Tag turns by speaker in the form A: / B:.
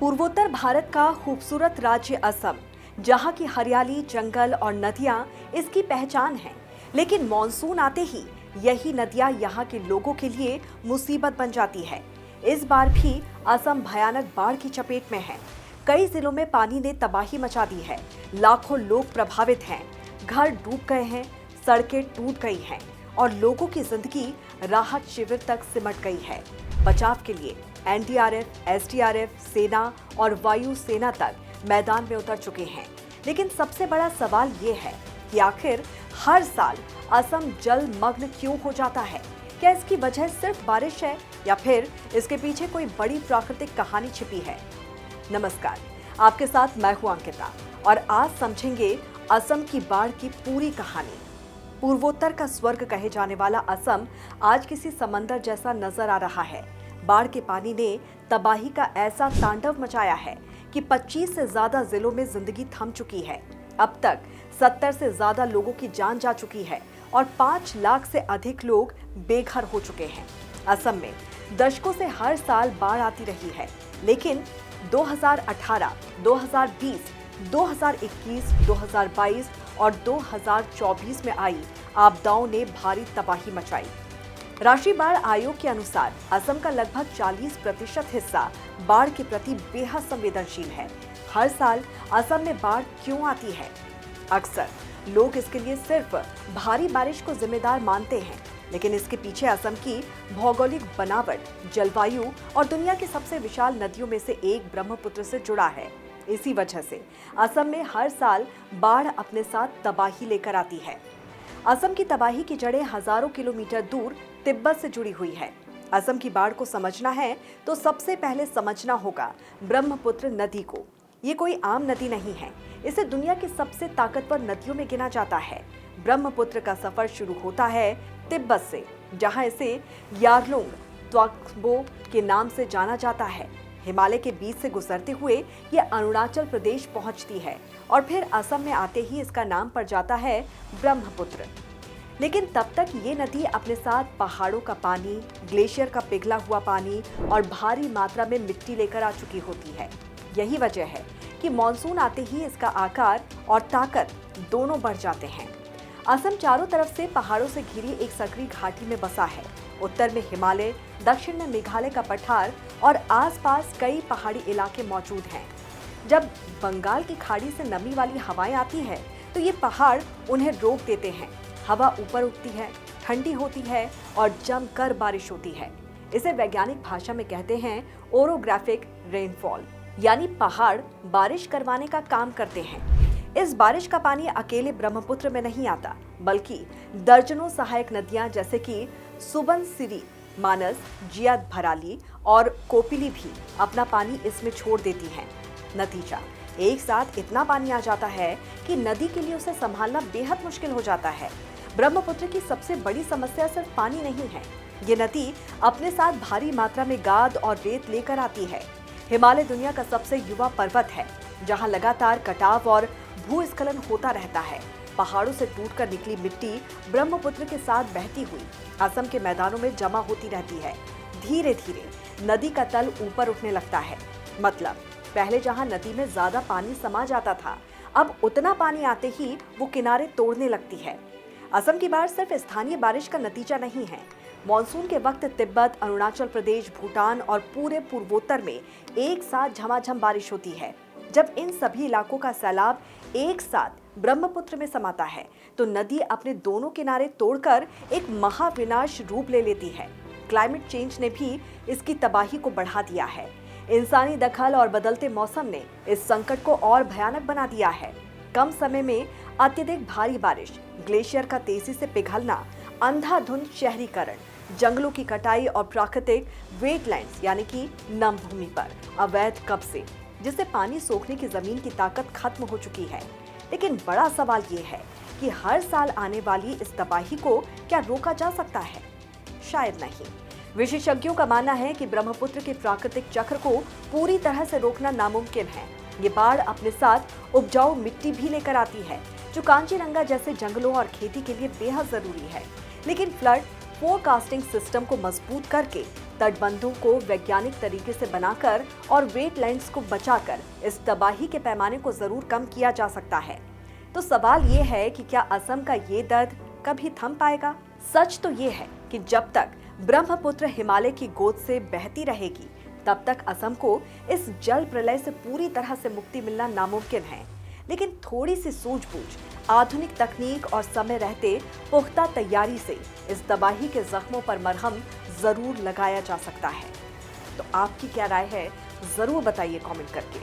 A: पूर्वोत्तर भारत का खूबसूरत राज्य असम, जहां की हरियाली, जंगल और नदियां इसकी पहचान है। लेकिन मॉनसून आते ही यही नदियां यहां के लोगों के लिए मुसीबत बन जाती है। इस बार भी असम भयानक बाढ़ की चपेट में है। कई जिलों में पानी ने तबाही मचा दी है। लाखों लोग प्रभावित हैं, घर डूब गए हैं, सड़कें टूट गई हैं और लोगों की जिंदगी राहत शिविर तक सिमट गई है। बचाव के लिए एनडीआरएफ, एसडीआरएफ, सेना और वायु सेना तक मैदान में उतर चुके हैं। लेकिन सबसे बड़ा सवाल ये है कि आखिर हर साल असम जलमग्न क्यों हो जाता है? क्या इसकी वजह सिर्फ बारिश है या फिर इसके पीछे कोई बड़ी प्राकृतिक कहानी छिपी है? नमस्कार, आपके साथ मैं हूं अंकिता और आज समझेंगे असम की बाढ़ की पूरी कहानी। पूर्वोत्तर का स्वर्ग कहे जाने वाला असम आज किसी समंदर जैसा नजर आ रहा है। बाढ़ के पानी ने तबाही का ऐसा तांडव मचाया है कि 25 से ज्यादा जिलों में जिंदगी थम चुकी है। अब तक 70 से ज्यादा लोगों की जान जा चुकी है और 5 लाख से अधिक लोग बेघर हो चुके हैं। असम में दशकों से हर साल बाढ़ आती रही है, लेकिन 2018, 2020, 2021, 2022 और 2024 में आई आपदाओं ने भारी तबाही मचाई। राष्ट्रीय बाढ़ आयोग के अनुसार असम का लगभग 40% हिस्सा बाढ़ के प्रति बेहद संवेदनशील है। हर साल असम में बाढ़ क्यों आती है? अक्सर लोग इसके लिए सिर्फ भारी बारिश को जिम्मेदार मानते हैं, लेकिन इसके पीछे असम की भौगोलिक बनावट, जलवायु और दुनिया की सबसे विशाल नदियों में से एक ब्रह्मपुत्र से जुड़ा है। इसी वजह से असम में हर साल बाढ़ अपने साथ तबाही लेकर आती है। असम की तबाही की जड़ें हजारों किलोमीटर दूर तिब्बत से जुड़ी हुई है। असम की बाढ़ को समझना है तो सबसे पहले समझना होगा ब्रह्मपुत्र नदी को। ये कोई आम नदी नहीं है, इसे दुनिया की सबसे ताकतवर नदियों में गिना जाता है। ब्रह्मपुत्र का सफर शुरू होता है तिब्बत से, जहां इसे यारलुंग त्वाक्सबो के नाम से जाना जाता है। हिमालय के बीच से गुजरते हुए ये अरुणाचल प्रदेश पहुंचती है और फिर असम में आते ही इसका नाम पड़ जाता है ब्रह्मपुत्र। लेकिन तब तक ये नदी अपने साथ पहाड़ों का पानी, ग्लेशियर का पिघला हुआ पानी और भारी मात्रा में मिट्टी लेकर आ चुकी होती है। यही वजह है कि मॉनसून आते ही इसका आकार और ताकत दोनों बढ़ जाते हैं। असम चारों तरफ से पहाड़ों से घिरी एक सकरी घाटी में बसा है। उत्तर में हिमालय, दक्षिण में मेघालय का पठार और आसपास कई पहाड़ी इलाके मौजूद हैं। जब बंगाल की खाड़ी से नमी वाली हवाएं आती है तो ये पहाड़ उन्हें रोक देते हैं। हवा ऊपर उठती है, ठंडी होती है और जमकर बारिश होती है। इसे वैज्ञानिक भाषा में कहते हैं ओरोग्राफिक रेनफॉल, यानी पहाड़ बारिश करवाने का काम करते हैं। इस बारिश का पानी अकेले ब्रह्मपुत्र में नहीं आता, बल्कि दर्जनों सहायक नदियां जैसे कि सुबनसिरी, मानस, जियाद भराली और कोपिली भी अपना पानी इसमें छोड़ देती हैं। नतीजा, एक साथ इतना पानी आ जाता है कि नदी के लिए उसे संभालना बेहद मुश्किल हो जाता है। ब्रह्मपुत्र की सबसे बड़ी समस्या सिर्फ पानी नहीं है, ये नदी अपने साथ भारी मात्रा में गाद और रेत लेकर आती है। हिमालय दुनिया का सबसे युवा पर्वत है, जहां लगातार कटाव और भूस्खलन होता रहता है। पहाड़ों से टूटकर निकली मिट्टी ब्रह्मपुत्र के साथ बहती हुई असम के मैदानों में जमा होती रहती है। धीरे धीरे नदी का तल ऊपर उठने लगता है। मतलब पहले जहां नदी में ज्यादा पानी समा जाता था, अब उतना पानी आते ही वो किनारे तोड़ने लगती है। असम की बाढ़ सिर्फ स्थानीय बारिश का नतीजा नहीं है। मॉनसून के वक्त तिब्बत, अरुणाचल प्रदेश, भूटान और पूरे पूर्वोत्तर में एक साथ झमाझम बारिश होती है। जब इन सभी इलाकों का सैलाब एक साथ ब्रह्मपुत्र में समाता है तो नदी अपने दोनों किनारे तोड़कर एक महाविनाश रूप ले लेती है। क्लाइमेट चेंज ने भी इसकी तबाही को बढ़ा दिया है। इंसानी दखल और बदलते मौसम ने इस संकट को और भयानक बना दिया है। कम समय में अत्यधिक भारी बारिश, ग्लेशियर का तेजी से पिघलना, अंधाधुंध शहरीकरण, जंगलों की कटाई और प्राकृतिक वेटलैंड्स यानी कि नम भूमि पर अवैध कब्जे, जिससे पानी सोखने की जमीन की ताकत खत्म हो चुकी है। लेकिन बड़ा सवाल ये है कि हर साल आने वाली इस तबाही को क्या रोका जा सकता है? शायद नहीं। विशेषज्ञों का मानना है कि ब्रह्मपुत्र के प्राकृतिक चक्र को पूरी तरह से रोकना नामुमकिन है। ये बाढ़ अपने साथ उपजाऊ मिट्टी भी लेकर आती है, जो कांचीरंगा जैसे जंगलों और खेती के लिए बेहद जरूरी है। लेकिन फ्लड फोरकास्टिंग सिस्टम को मजबूत करके तटबंधों को वैज्ञानिक तरीके से बनाकर और वेटलैंड्स को बचाकर इस तबाही के पैमाने को जरूर कम किया जा सकता है। तो सवाल ये है कि क्या असम का ये दर्द कभी थम पाएगा? सच तो ये है कि जब तक ब्रह्मपुत्र हिमालय की गोद से बहती रहेगी, तब तक असम को इस जल प्रलय से पूरी तरह से मुक्ति मिलना नामुमकिन है। लेकिन थोड़ी सी सूझबूझ, आधुनिक तकनीक और समय रहते पुख्ता तैयारी से इस तबाही के जख्मों पर मरहम जरूर लगाया जा सकता है। तो आपकी क्या राय है, जरूर बताइए कमेंट करके।